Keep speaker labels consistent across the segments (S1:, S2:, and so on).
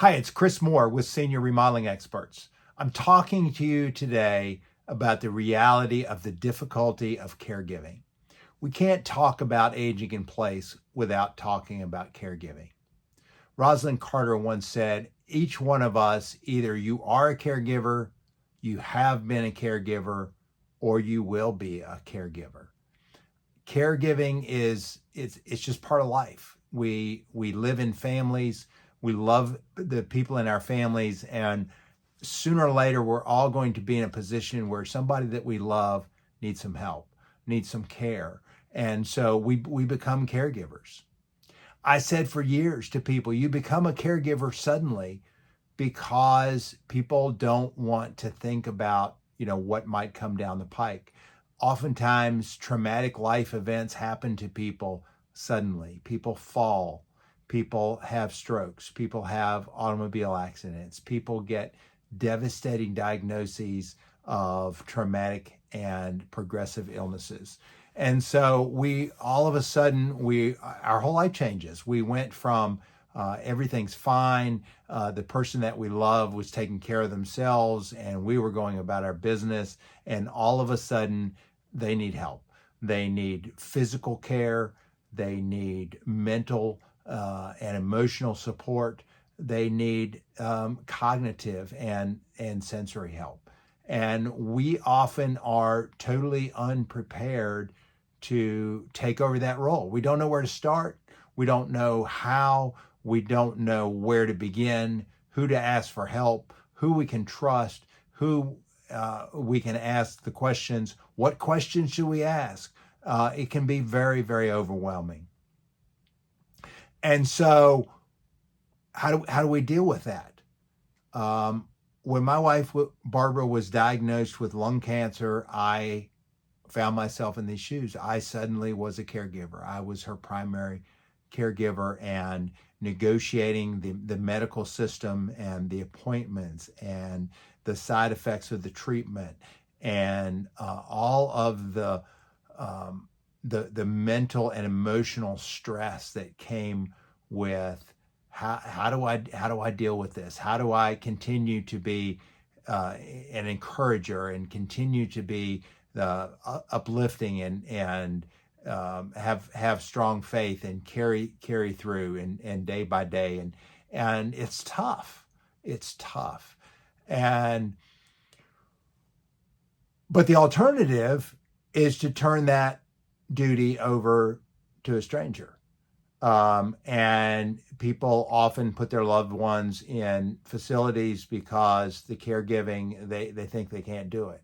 S1: Hi, it's Chris Moore with Senior Remodeling Experts. I'm talking to you today about the reality of the difficulty of caregiving. We can't talk about aging in place without talking about caregiving. Rosalind Carter once said, each one of us, either you are a caregiver, you have been a caregiver, or you will be a caregiver. Caregiving it's just part of life. We live in families. We love the people in our families, and sooner or later, we're all going to be in a position where somebody that we love needs some help, needs some care. And so we become caregivers. I said for years to people, you become a caregiver suddenly because people don't want to think about, what might come down the pike. Oftentimes, traumatic life events happen to people suddenly. People fall, people have strokes, people have automobile accidents, people get devastating diagnoses of traumatic and progressive illnesses. And so all of a sudden, our whole life changes. We went from everything's fine. The person that we love was taking care of themselves, and we were going about our business. And all of a sudden, they need help. They need physical care. They need mental and emotional support. They need cognitive and sensory help. And we often are totally unprepared to take over that role. We don't know where to start. We don't know how. We don't know where to begin, who to ask for help, who we can trust, who we can ask the questions. What questions should we ask? It can be very, very overwhelming. And so how do we deal with that? When my wife, Barbara, was diagnosed with lung cancer, I found myself in these shoes. I suddenly was a caregiver. I was her primary caregiver, and negotiating the medical system and the appointments and the side effects of the treatment and all of the mental and emotional stress that came with how do I deal with this? How do I continue to be an encourager and continue to be uplifting and have strong faith and carry through and day by day, and it's tough. But the alternative is to turn that duty over to a stranger. And people often put their loved ones in facilities because the caregiving, they think they can't do it.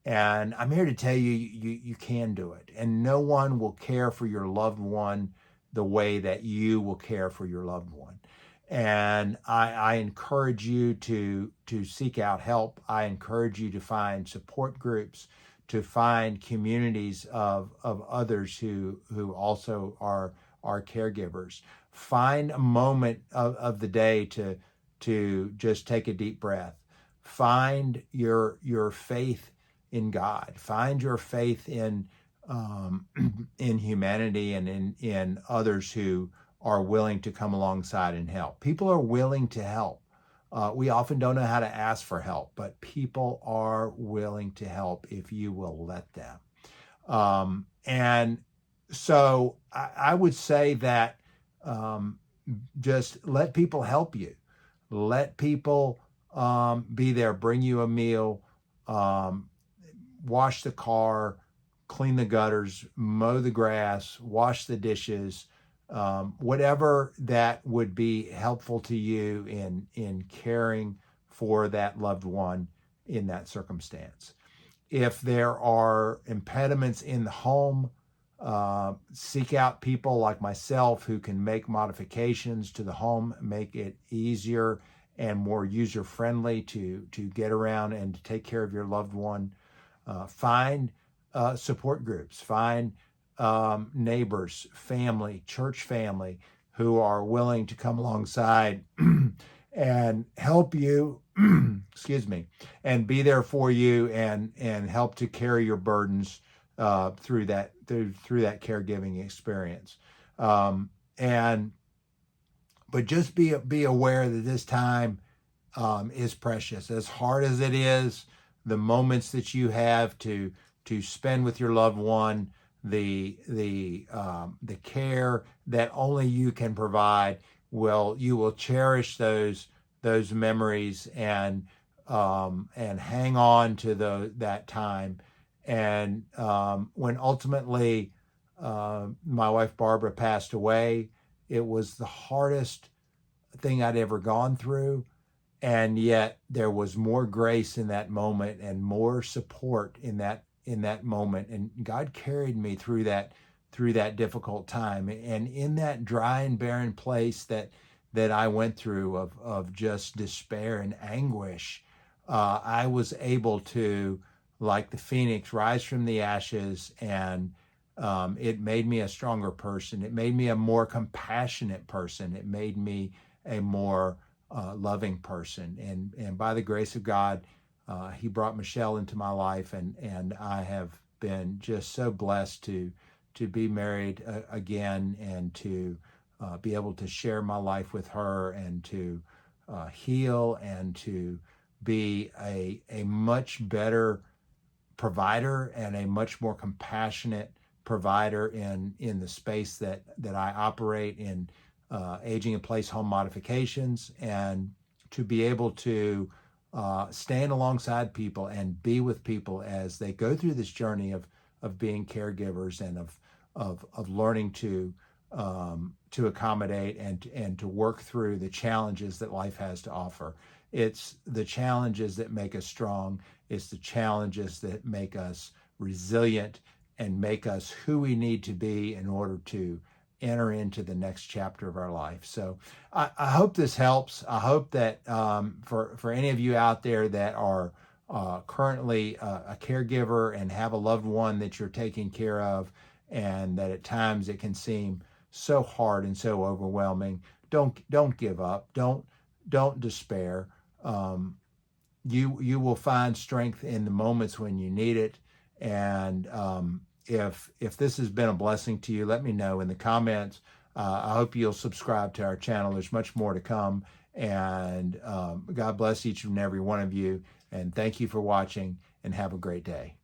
S1: And I'm here to tell you, you can do it. And no one will care for your loved one the way that you will care for your loved one. And I encourage you to seek out help. I encourage you to find support groups, to find communities of others who also are caregivers. Find a moment of the day to just take a deep breath. Find your faith in God. Find your faith in humanity and in others who are willing to come alongside and help. People are willing to help. We often don't know how to ask for help, but people are willing to help if you will let them. And so I would say that just let people help you. Let people be there, bring you a meal, wash the car, clean the gutters, mow the grass, wash the dishes, whatever that would be helpful to you in caring for that loved one in that circumstance. If there are impediments in the home, seek out people like myself who can make modifications to the home, make it easier and more user-friendly to get around and to take care of your loved one. Find support groups, find neighbors, family, church family who are willing to come alongside and help you, excuse me, and be there for you and help to carry your burdens through that caregiving experience. And But just be aware that this time is precious. As hard as it is, the moments that you have to spend with your loved one, the care that only you can provide, you will cherish those memories and hang on to that time. And when ultimately my wife Barbara passed away, it was the hardest thing I'd ever gone through, and yet there was more grace in that moment and more support in that moment, and God carried me through that difficult time. And in that dry and barren place that I went through of just despair and anguish, I was able to, like the phoenix, rise from the ashes, and it made me a stronger person. It made me a more compassionate person. It made me a more loving person. And by the grace of God, He brought Michelle into my life, and I have been just so blessed to be married again, and to be able to share my life with her, and to heal, and to be a much better provider and a much more compassionate provider in the space that I operate in, aging in place home modifications, and to be able to stand alongside people and be with people as they go through this journey of being caregivers, and of learning to accommodate and to work through the challenges that life has to offer. It's the challenges that make us strong. It's the challenges that make us resilient and make us who we need to be in order to enter into the next chapter of our life. So I hope this helps. I hope that for any of you out there that are currently a caregiver and have a loved one that you're taking care of, and that at times it can seem so hard and so overwhelming, don't give up. Don't despair. You will find strength in the moments when you need it. And if this has been a blessing to you, let me know in the comments. I hope you'll subscribe to our channel. There's much more to come. And God bless each and every one of you. And thank you for watching, and have a great day.